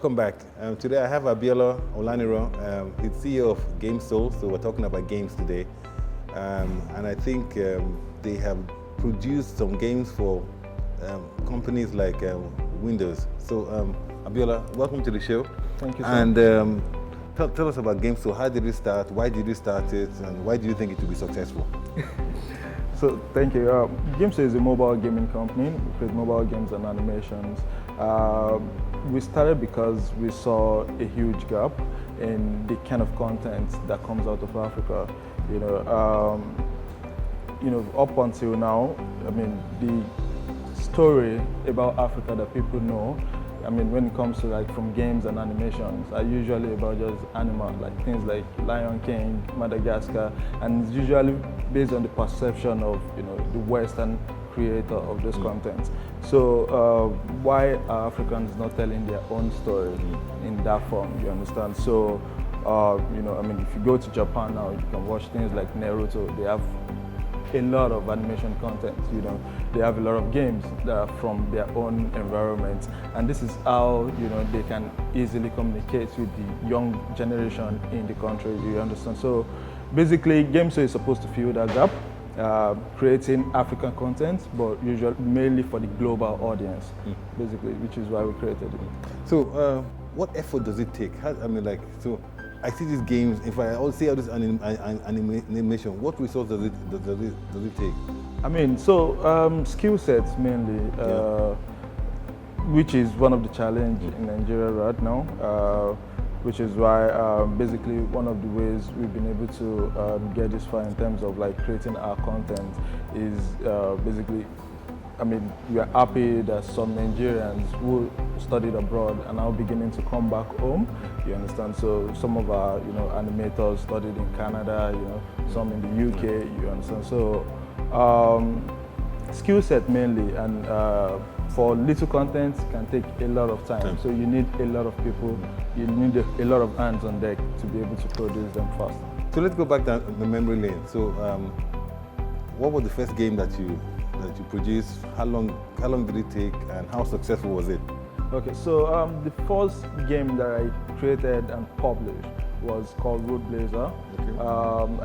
welcome back. Today I have Abiola Olaniran, he's CEO of GAMSOLE, so we're talking about games today. And I think they have produced some games for companies like Windows. So Abiola, welcome to the show. Thank you, sir. And tell us about GAMSOLE. How did you start? Why did you start it? And why do you think it will be successful? So thank you. GAMSOLE is a mobile gaming company. We create mobile games and animations. We started because we saw a huge gap in the kind of content that comes out of Africa. Up until now, I mean, the story about Africa that people know, I mean, when it comes to like from games and animations, are usually about just animals, like things like Lion King, Madagascar, and it's usually based on the perception of the Western creator of those contents. So why are Africans not telling their own story in that form? You understand? So I mean, if you go to Japan now, you can watch things like Naruto. They have a lot of animation content. They have a lot of games that are from their own environment, and this is how they can easily communicate with the young generation in the country. You understand? So basically, GAMSOLE is supposed to fill that gap. Creating African content, but usually mainly for the global audience, basically, which is why we created it. So, what effort does it take? I see these games. If I see all this animation, what resource does it take? I mean, so skill sets mainly, which is one of the challenges in Nigeria right now. Which is why basically one of the ways we've been able to get this far in terms of like creating our content is basically, I mean, we are happy that some Nigerians who studied abroad are now beginning to come back home. You understand? So some of our animators studied in Canada, some in the UK. You understand? So skill set mainly, and for little content can take a lot of time. So you need a lot of people, you need a lot of hands on deck to be able to produce them fast. So let's go back down the memory lane. So what was the first game that you produced? How long did it take, and how successful was it? Okay, so the first game that I created and published was called Road Blazer. Okay.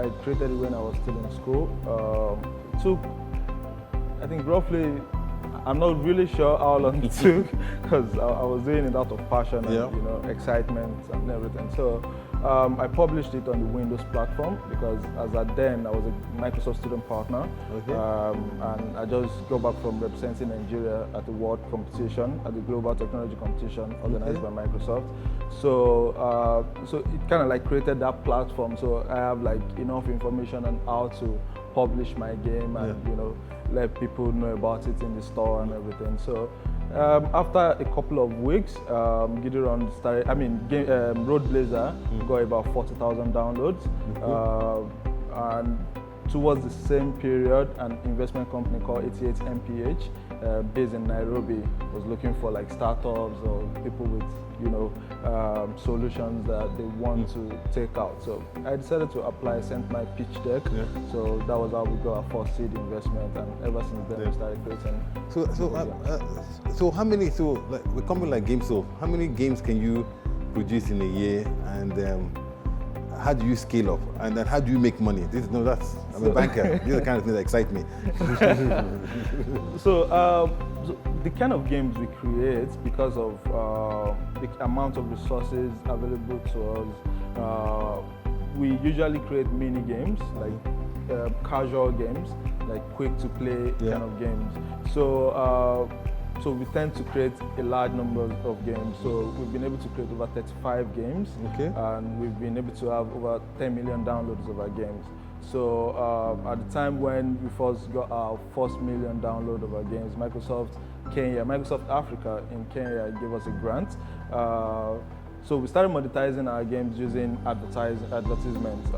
I created it when I was still in school. It took, I think, roughly, I'm not really sure how long it took, because I was doing it out of passion and excitement and everything. So I published it on the Windows platform because as at then I was a Microsoft student partner. Okay. And I just got back from representing Nigeria at the world competition, at the global technology competition organized by Microsoft. So so it kind of like created that platform. So I have like enough information on how to publish my game and let people know about it in the store and everything. So after a couple of weeks, Gideon started. I mean, Road Blazer got about 40,000 downloads, and towards the same period, an investment company called 88 MPH, based in Nairobi, was looking for like startups or people with solutions that they want to take out. So I decided to apply, sent my pitch deck. So that was how we got our first seed investment, and ever since then we started creating. So how many? So like with a company like GAMSOLE, how many games can you produce in a year, and how do you scale up, and then how do you make money? I'm a banker. These are the kind of things that excite me. So the kind of games we create, because of the amount of resources available to us, we usually create mini games, like casual games, like quick to play kind of games. So we tend to create a large number of games. So we've been able to create over 35 games, and we've been able to have over 10 million downloads of our games. So at the time when we first got our first million download of our games, Microsoft Africa in Kenya gave us a grant. So we started monetizing our games using advertisements.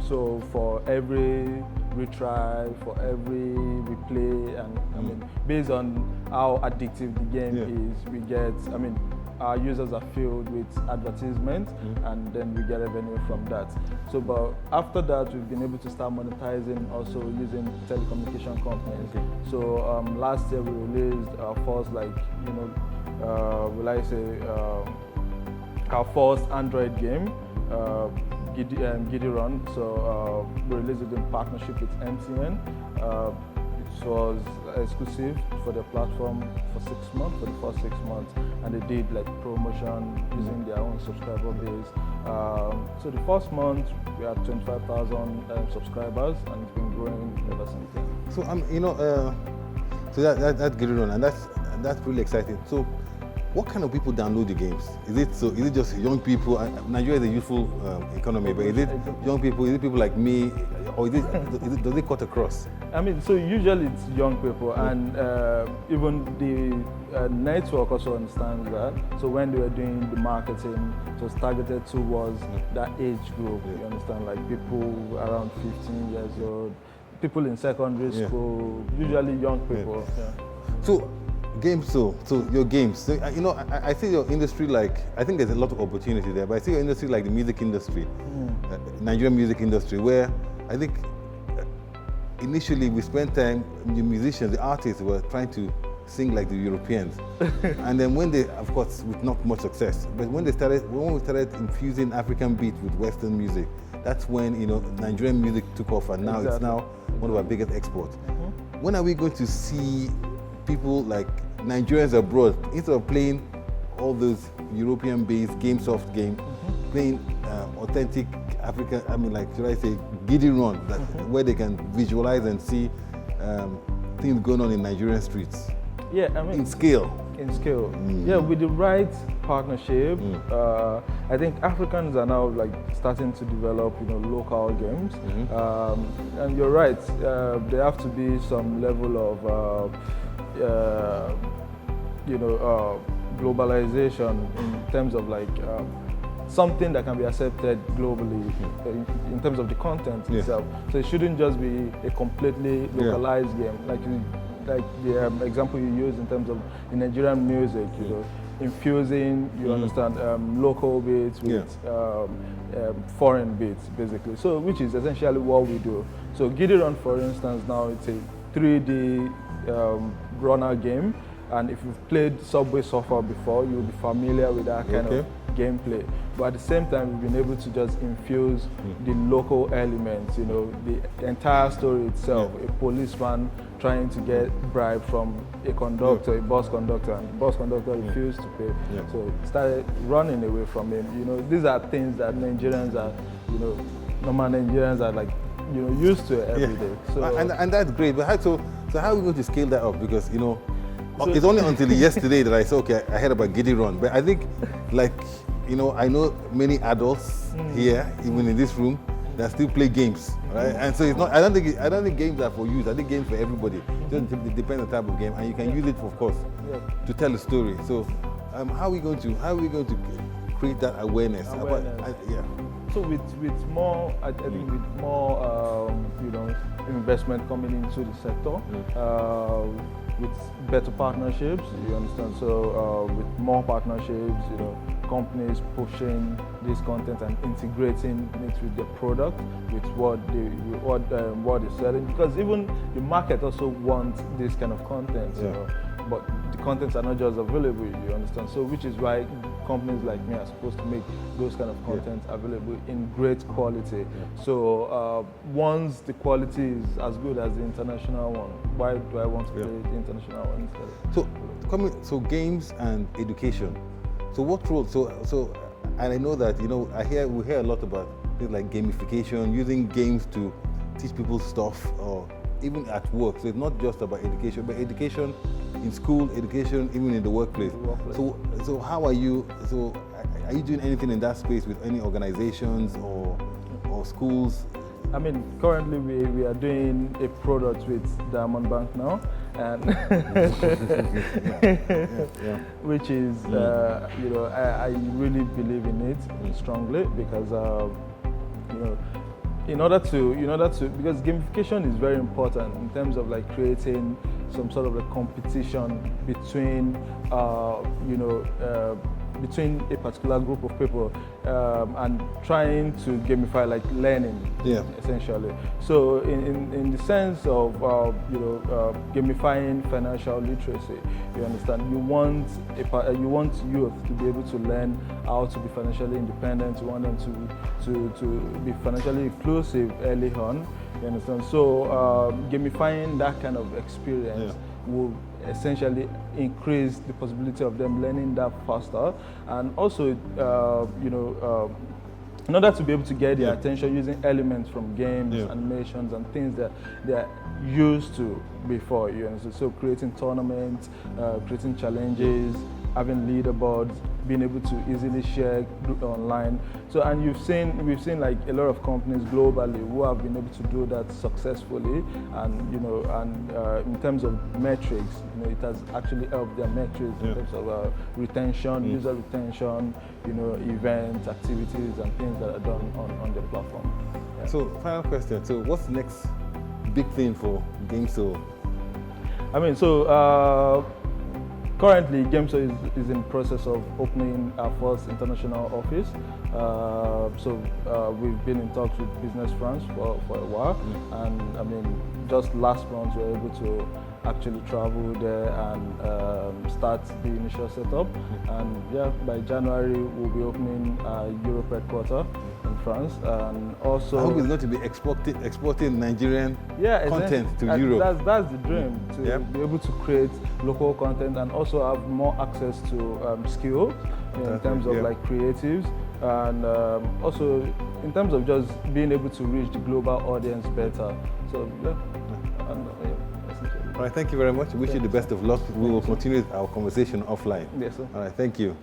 So for every retry, for every replay, and I mean, based on how addictive the game is, we get, I mean, our users are filled with advertisements, and then we get revenue from that. So, but after that, we've been able to start monetizing also using telecommunication companies. So last year we released our first, like, will I say, our first Android game, Olaniran. So we released it in partnership with MTN. It was exclusive for the platform for 6 months, for the first 6 months, and they did like promotion using their own subscriber base. So the first month we had 25,000 subscribers, and it's been growing ever since then. So so that's good on, and that's really exciting. So, what kind of people download the games? Is it just young people? Nigeria is a youthful economy, but is it young people? Is it people like me, or does it cut across? I mean, so usually it's young people, and even the network also understands that. So when they were doing the marketing, it was targeted towards that age group. You understand, like people around 15 years old, people in secondary school, usually young people. So, GAMSOLE, so your games. So, I see your industry like, I think there's a lot of opportunity there, but I see your industry like the music industry, Nigerian music industry, where I think initially we spent time, the musicians, the artists were trying to sing like the Europeans. And then when they, of course, with not much success, but when we started infusing African beats with Western music, that's when, Nigerian music took off, and now it's now one of our biggest exports. When are we going to see people like Nigerians abroad, instead of playing all those European-based GameSoft games, playing authentic African, should I say, Olaniran, where they can visualize and see things going on in Nigerian streets? Yeah, I mean, in scale. Yeah, with the right partnership, I think Africans are now like starting to develop, local games. And you're right, there have to be some level of globalization in terms of like something that can be accepted globally in terms of the content itself. So it shouldn't just be a completely localized game, like the example you use in terms of the Nigerian music, infusing, you understand, local beats with foreign beats, basically. So which is essentially what we do. So Olaniran, for instance, now it's a 3D runner game, and if you've played Subway Surfer before, you'll be familiar with that kind of gameplay. But at the same time, we've been able to just infuse the local elements, the entire story itself, a policeman trying to get bribe from a conductor, a bus conductor, and the bus conductor refused to pay. So started running away from him. These are things that Nigerians are, normal Nigerians are like, used to every day. So, and that's great. But how are we going to scale that up? Because it's only until yesterday that I said, okay, I heard about Olaniran. But I think, I know many adults here, even in this room, that still play games, right? And so it's not. I don't think games are for youth. I think games for everybody. It depends on the type of game, and you can use it, of course, to tell a story. So, how are we going to create that awareness? So with more, I think with more, investment coming into the sector, with better partnerships, you understand. So with more partnerships, companies pushing this content and integrating it with the product, with what they're selling, because even the market also wants this kind of content. But the contents are not just available, you understand. So which is why companies like me are supposed to make those kind of content available in great quality. So once the quality is as good as the international one, why do I want to play the international one instead? So games and education. So what role? So and I know that we hear a lot about things like gamification, using games to teach people stuff, or even at work. So it's not just about education, but education in school, education even in the workplace. So how are you? So are you doing anything in that space with any organizations or schools? I mean, currently we are doing a product with Diamond Bank now, and which is I really believe in it strongly, because in order to because gamification is very important in terms of like creating some sort of a competition between between a particular group of people and trying to gamify like learning, essentially. So in the sense of gamifying financial literacy, you understand, you want youth to be able to learn how to be financially independent. You want them to be financially inclusive early on. You understand? So gamifying that kind of experience will essentially increase the possibility of them learning that faster, and also in order to be able to get their attention, using elements from games, animations, and things that they're used to before. You understand? So creating tournaments, creating challenges, having leaderboards, being able to easily share online. So, and we've seen like a lot of companies globally who have been able to do that successfully, and in terms of metrics, it has actually helped their metrics in terms of retention, user retention, events, activities, and things that are done on the platform. Yeah. So, final question. So, what's the next big thing for GAMSOLE? Currently, GAMSOLE is in the process of opening our first international office. We've been in talks with Business France for a while, and just last month we were able to actually travel there and start the initial setup. And by January we'll be opening Europe headquarters in France, and also I hope it's going to be exporting Nigerian content to Europe. That's the dream, to be able to create local content and also have more access to skills in terms of like creatives, and also in terms of just being able to reach the global audience better. So all right, thank you very much. Wish you the best of luck. We will continue our conversation offline. Yes, sir. All right, thank you.